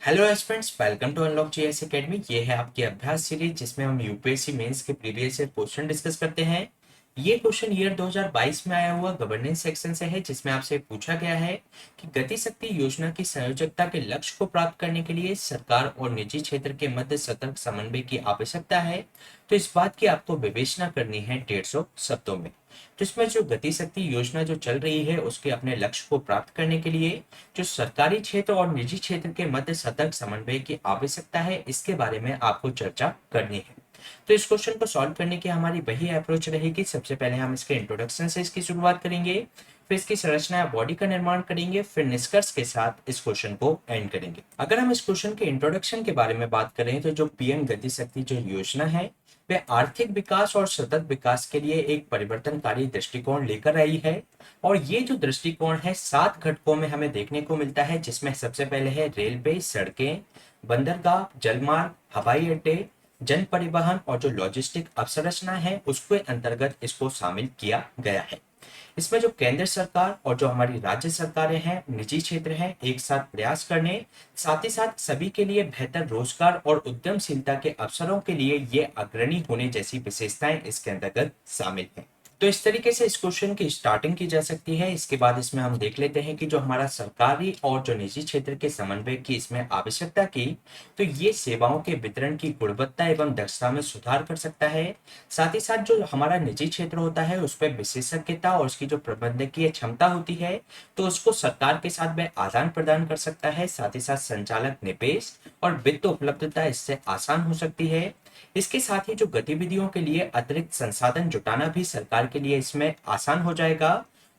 Hello friends, welcome to Unlock GS Academy. ये है आपकी अभ्यास सीरीज जिसमें हम यूपीएससी मेंस के प्रीवियस ईयर क्वेश्चन डिस्कस करते हैं। ये क्वेश्चन ईयर 2022 में आया हुआ गवर्नेंस सेक्शन से है, जिसमें आपसे पूछा गया है कि गति शक्ति योजना की संयोजकता के लक्ष्य को प्राप्त करने के लिए सरकार और निजी क्षेत्र के मध्य सतर्क समन्वय की आवश्यकता है। तो इस बात की आपको विवेचना करनी है 150 शब्दों में। तो इसमें जो गति शक्ति योजना जो चल रही है उसके अपने लक्ष्य को प्राप्त करने के लिए जो सरकारी क्षेत्र और निजी क्षेत्र के मध्य सतर्क समन्वय की आवश्यकता है, इसके बारे में आपको चर्चा करनी है। तो इस क्वेश्चन को सॉल्व करने की हमारी वही अप्रोच रहेगी। सबसे पहले हम इसके इंट्रोडक्शन से इसकी शुरुआत करेंगे, फिर इसकी संरचना या बॉडी का निर्माण करेंगे, फिर निष्कर्ष के साथ इस क्वेश्चन को एंड करेंगे। अगर हम इस क्वेश्चन के इंट्रोडक्शन के बारे में बात करें तो जो पीएम गति शक्ति जो योजना है वह आर्थिक विकास और सतत विकास के लिए एक परिवर्तनकारी दृष्टिकोण लेकर आई है। और ये जो दृष्टिकोण है 7 घटकों में हमें देखने को मिलता है, जिसमें सबसे पहले है रेलवे, सड़कें, बंदरगाह, जलमार्ग, हवाई अड्डे, जन परिवहन और जो लॉजिस्टिक अवसंरचना है उसके अंतर्गत इसको शामिल किया गया है। इसमें जो केंद्र सरकार और जो हमारी राज्य सरकारें हैं, निजी क्षेत्र हैं, एक साथ प्रयास करने, साथ ही साथ सभी के लिए बेहतर रोजगार और उद्यमशीलता के अवसरों के लिए ये अग्रणी होने जैसी विशेषताएं इसके अंतर्गत शामिल हैं। तो इस तरीके से इस क्वेश्चन की स्टार्टिंग की जा सकती है। इसके बाद इसमें हम देख लेते हैं कि जो हमारा सरकारी और जो निजी क्षेत्र के समन्वय की इसमें आवश्यकता की, तो ये सेवाओं के वितरण की गुणवत्ता एवं दक्षता में सुधार कर सकता है। साथ ही साथ जो हमारा निजी क्षेत्र होता है उस पर विशेषज्ञता और उसकी जो प्रबंधकीय क्षमता होती है, तो उसको सरकार के साथ वह आदान प्रदान कर सकता है। साथ ही साथ संचालक निवेश और वित्त उपलब्धता इससे आसान हो सकती है। इसके साथ ही जो गतिविधियों के लिए अतिरिक्त संसाधन जुटाना भी सरकार के लिए इसमें आसान हो जाएगा।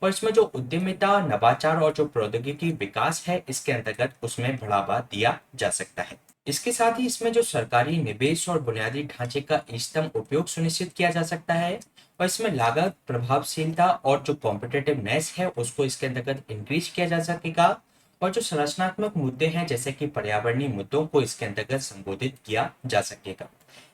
और इसमें जो उद्यमिता, नवाचार और जो प्रौद्योगिकी विकास है इसके अंतर्गत उसमें बढ़ावा दिया जा सकता है। इसके साथ ही इसमें जो सरकारी निवेश और बुनियादी ढांचे का इष्टतम उपयोग सुनिश्चित किया जा सकता है। और इसमें लागत प्रभावशीलता और जो कॉम्पिटेटिवनेस है उसको इसके अंतर्गत इंक्रीज किया जा सकेगा। और जो संरचनात्मक मुद्दे हैं जैसे कि पर्यावरणीय मुद्दों को इसके अंतर्गत संबोधित किया जा सकेगा।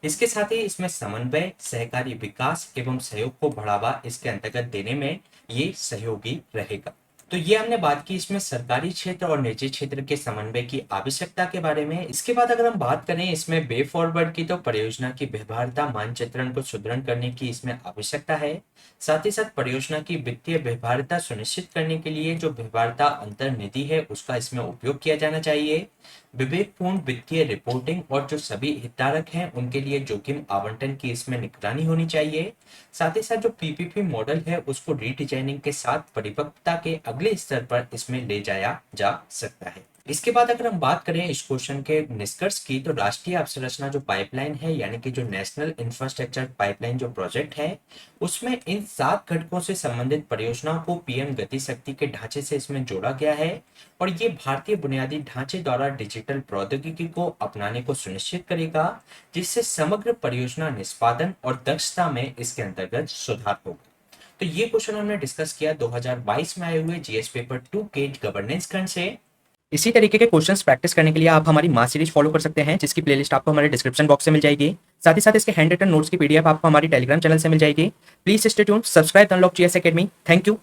इसके साथ ही इसमें समन्वय, सहकारी विकास एवं सहयोग को बढ़ावा इसके अंतर्गत देने में ये सहयोगी रहेगा। तो ये हमने बात की इसमें सरकारी क्षेत्र और निजी क्षेत्र के समन्वय की आवश्यकता के बारे में। इसके बाद अगर हम बात करें इसमें वे फॉरवर्ड की, तो परियोजना की व्यवहार्यता मानचित्रण को सुदृढ़ करने की इसमें आवश्यकता है। साथ ही साथ परियोजना की वित्तीय व्यवहार्यता सुनिश्चित करने के लिए जो व्यवहार्यता अंतर निधि है उसका इसमें उपयोग किया जाना चाहिए। विवेकपूर्ण वित्तीय रिपोर्टिंग और जो सभी हितधारक हैं उनके लिए जोखिम आवंटन की इसमें निगरानी होनी चाहिए। साथ ही साथ जो पीपीपी मॉडल है उसको रीडिजाइनिंग के साथ परिपक्वता के अगले स्तर पर इसमें ले जाया जा सकता है। इसके बाद अगर हम बात करें इस क्वेश्चन के निष्कर्ष की, तो राष्ट्रीय अवसंरचना जो पाइपलाइन है यानी कि जो नेशनल इंफ्रास्ट्रक्चर पाइपलाइन जो प्रोजेक्ट है उसमें इन 7 घटकों से संबंधित परियोजनाओं को पीएम गति शक्ति के ढांचे से इसमें जोड़ा गया है। और ये भारतीय बुनियादी ढांचे द्वारा डिजिटल प्रौद्योगिकी को अपनाने को सुनिश्चित करेगा, जिससे समग्र परियोजना निष्पादन और दक्षता में इसके अंतर्गत सुधार होगा। तो ये क्वेश्चन हमने डिस्कस किया 2022 में आए हुए जीएस पेपर 2 के गवर्नेंस खंड से। इसी तरीके के क्वेश्चंस प्रैक्टिस करने के लिए आप हमारी मास सीरीज फॉलो कर सकते हैं, जिसकी प्लेलिस्ट आपको हमारे डिस्क्रिप्शन बॉक्स से मिल जाएगी। साथ ही साथ इसके हैंड रिटन नोट्स की पीडीएफ आपको हमारी टेलीग्राम चैनल से मिल जाएगी। Please stay tuned, subscribe unlock GS academy. Thank you.